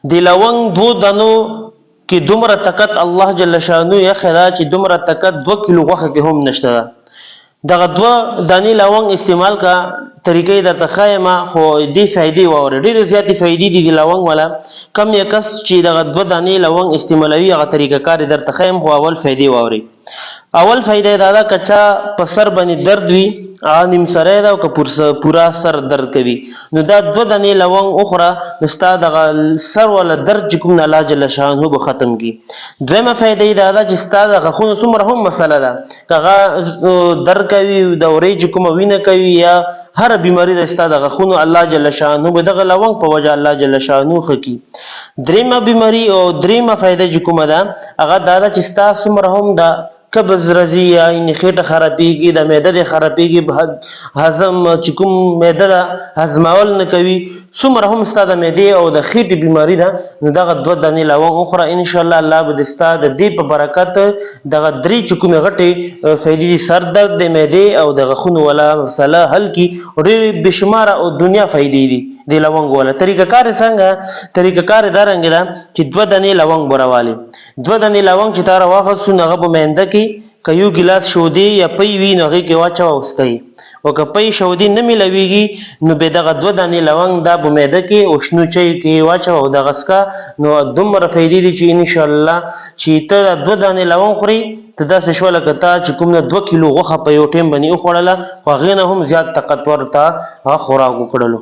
دی لونګ دو دانو کې دومره طاقت الله جل شانو یا خدا چې دومره طاقت 2 کیلو غوښه کې هم نشته. دغه 2 دانی لونګ استعمال کا طریقې درته خایمه خو دې فائدې وره ډېر زیاتې فائدې دي د لونګ ولا کم یا کس چې دغه 2 دانی لونګ استعمالوي هغه طریقه کار درته خایم خو اول فائدې ووري. اول فائدې دا ده کچا په سر باندې درد وي نیم سره دا او پورا سر درد کوي نو دا 2 دانی لونګ اخرى نستا دغه سر ولا درد کوم نه الله جل شانه به ختم کی. دویمه فائدې دا ده چې ستا د غخونو څومره هم مسله ده کغه درد کوي د اورېج کوم وینه کوي یا هر بیماری د ستا د غخونو الله جل شانه به دغه لونګ په وجه الله جل شانه خکی. دریمه بیماری او دریمه فائدې کومه ده هغه دا ده چې ستا څومره هم دا قبض رضی یا ان خېټه خرابېږي د معده خرابېږي هضم چې کوم معده هضمول نه کوي څومره هم ستاسو د معده او د خېټې بیماری ده نو دغه 2 دانې لونګ اخرى ان شاء الله الله به ستاسو د دې په برکت دغه 3 چکمه غټي فائدې سر درد د معده او د غخونو ولا مسله حل کی او ډېر بشمار او دنیا فائدې دي د لونګ ولا طریقه کار څنګه طریقه کار دارنګ ده چې 2 دانې لونګ براوالي 2 دانې لونګ چې تار واخص نغه په مینده کې کيو ګلاس شودي یا پي وی نغه کې واچو اوسکي او که پي شودي نه ملويږي نو به دغه 2 دانې لونګ د بمیده کې او شنو چي کې واچو او دغه اسکا نو دومره فائدې دي چې ان شاء الله چې ته 2 دانې لونګ خوري ته داسې شوله کته چې کوم نه 2 کیلو غوښه په یو ټیم باندې خوړله خو غینه هم زیات طاقتور تا خوراک وکړلو.